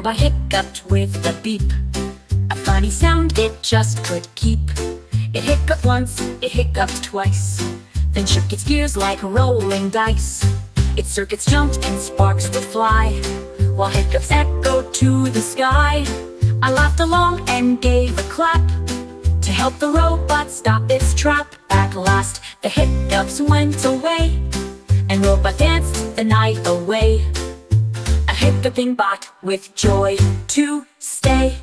robot hiccuped with a beep, a funny sound it just could keep. It hiccuped once, it hiccuped twice, then shook its gears like rolling dice. Its circuits jumped and sparks would fly, while hiccups echoed to the sky. I laughed along and gave a clap to help the robot stop its trap. At last the hiccups went away, and robot danced the night away, a hiccuping bot with joy to stay.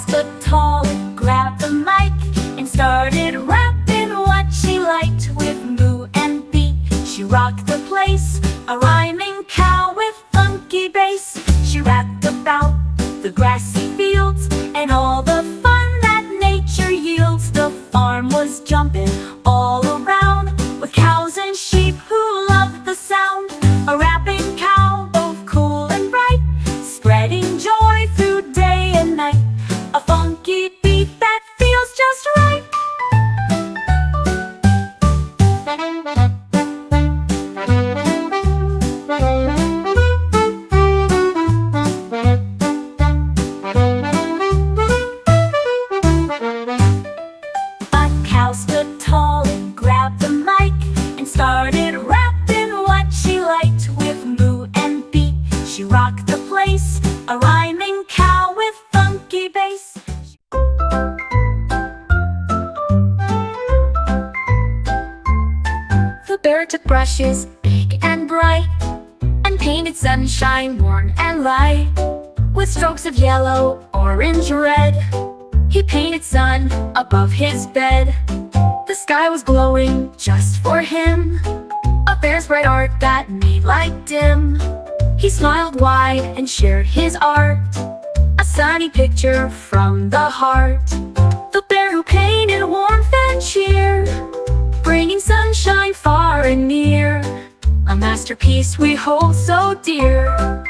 Stood tall and grabbed the mic and started rapping what she liked. With moo and beat she rocked the place, a rhyming cow with funky bass. She rapped about the grassy fields and all the fun that nature yields. The farm was jumping all around with cows and sheep who loved the sound. A rapping cow, both cool and bright, spreading joy through day and night. A funky beat that feels just right. A cow stood tall and grabbed the mic and started rapping what she liked. With moo and beat she rocked the place, a rhyming cow with funky bass. The bear took brushes, big and bright, and painted sunshine, warm and light. With strokes of yellow, orange, red, he painted sun above his bed. The sky was glowing just for him, a bear's bright art that made light dim. He smiled wide and shared his art, a sunny picture from the heart. The bear who painted warmth and cheer, bringing sunshine far and near, a masterpiece we hold so dear.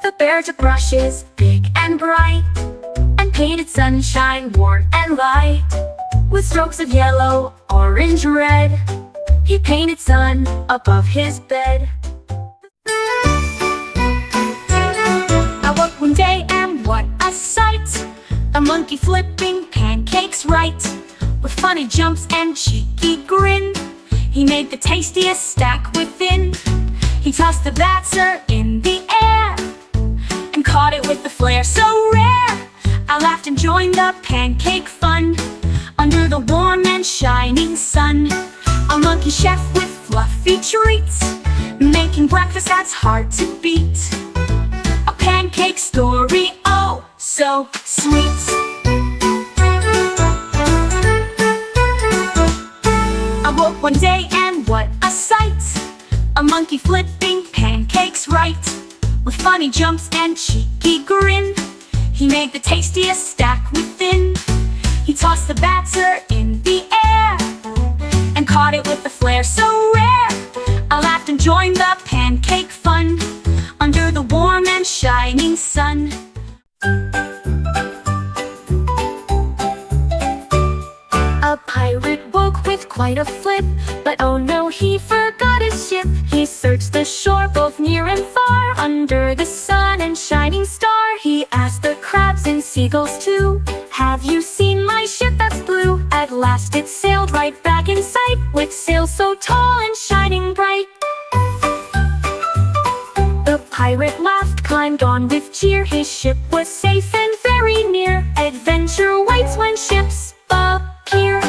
The bear took brushes, big and bright, and painted sunshine, warm and light. With strokes of yellow, orange, red, he painted sun above his bed. I woke one day and what a sight! A monkey flipping pancakes right, with funny jumps and cheeky grin. He made the tastiest stack within. He tossed the batter in the air and caught it with the flair so rare. I laughed and joined the pancake fun under the warm and shining sun. A monkey chef with fluffy treats, making breakfast that's hard to beat. A pancake story, oh so sweet. I woke one day and what a sight! A monkey flipping pancakes right, with funny jumps and cheeky grin. He made the tastiest stack within. He tossed the batter in the air and caught it with the flair so rare. I laughed and joined the pancake fun under the warm and shining sun. A pirate woke with quite a flip, but oh no, he forgot his ship. He searched the shore both near and far, under the sun and shining star. He asked the crabs and seagulls too, have you seen my ship that's blue? At last it sailed right back in sight, with sails so tall and shining bright. The pirate laughed, climbed on with cheer. His ship was safe and very near. Adventure waits when ships appear.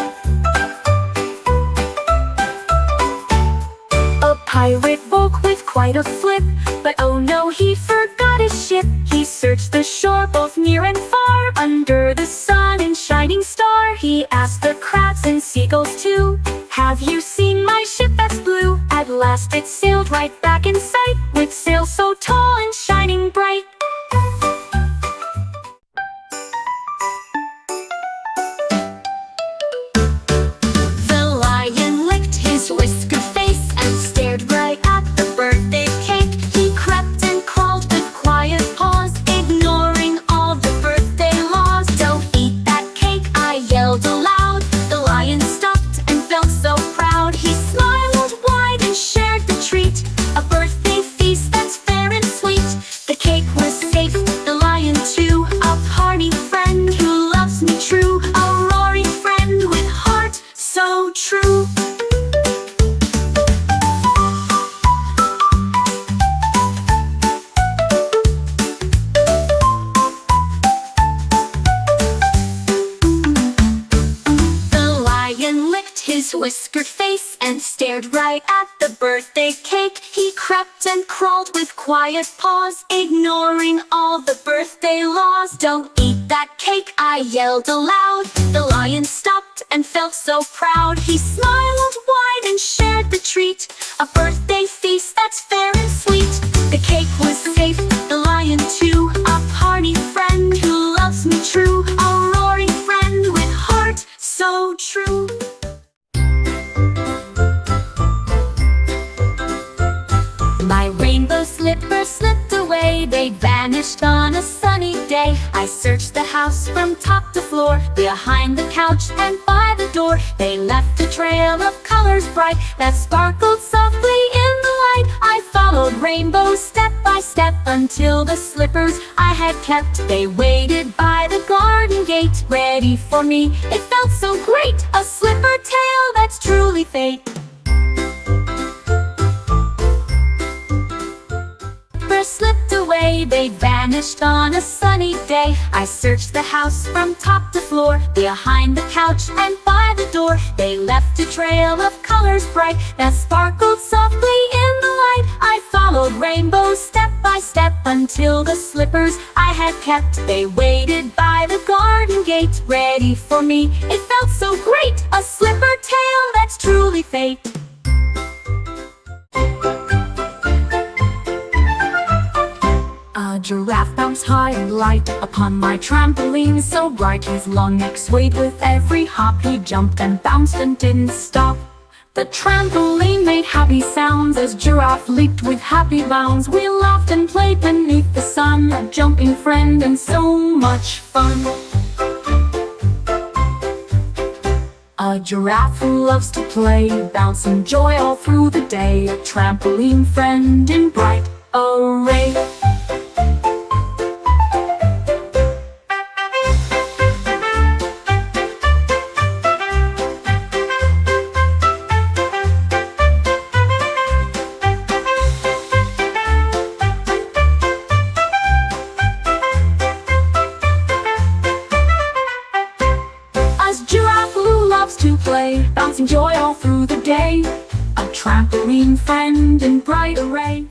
A pirate woke with quite a flip, but oh no, he forgot his ship. He searched the shore both near and far, under last it sailed right back in sight, with sails so tall and shining bright. The lion licked his whiskered face and stared right at the birthday cake. He crept and crawled with quiet paws, ignoring all the birthday laws. "Don't eat that cake," I yelled aloud. The lion stopped and felt so proud. He smiled wide and shared the treat, a birthday feast that's fair and sweet. The cake was safe, the lion too, a party friend who loves me true, a roaring friend with heart so true. His whiskered face and stared right at the birthday cake. He crept and crawled with quiet paws, ignoring all the birthday laws. "Don't eat that cake," I yelled aloud. The lion stopped and felt so proud. He smiled wide and shared the treat, a birthday feast that's fair and sweet. The cake was safe, the lion too, a party friend who loves me true, a roaring friend with heart so true. My rainbow slippers slipped away, they vanished on a sunny day. I searched the house from top to floor, behind the couch and by the door. They left a trail of colors bright that sparkled softly in the light. I followed rainbows step by step until the slippers I had kept. They waited by the garden gate, ready for me. It felt so great, a slipper tale that's truly fate. Slipped away, they vanished on a sunny day. I searched the house from top to floor, behind the couch and by the door. They left a trail of colors bright that sparkled softly in the light. I followed rainbows step by step until the slippers I had kept. They waited by the garden gate, ready for me. It felt so great, a slipper tale that's truly fate. A giraffe bounced high and light upon my trampoline so bright. His long neck swayed with every hop. He jumped and bounced and didn't stop. The trampoline made happy sounds as Giraffe leaped with happy bounds. We laughed and played beneath the sun, a jumping friend and so much fun. A giraffe who loves to play, bouncing joy all through the day. A trampoline friend in bright array. To play, bouncing joy all through the day, a trampoline friend in bright array.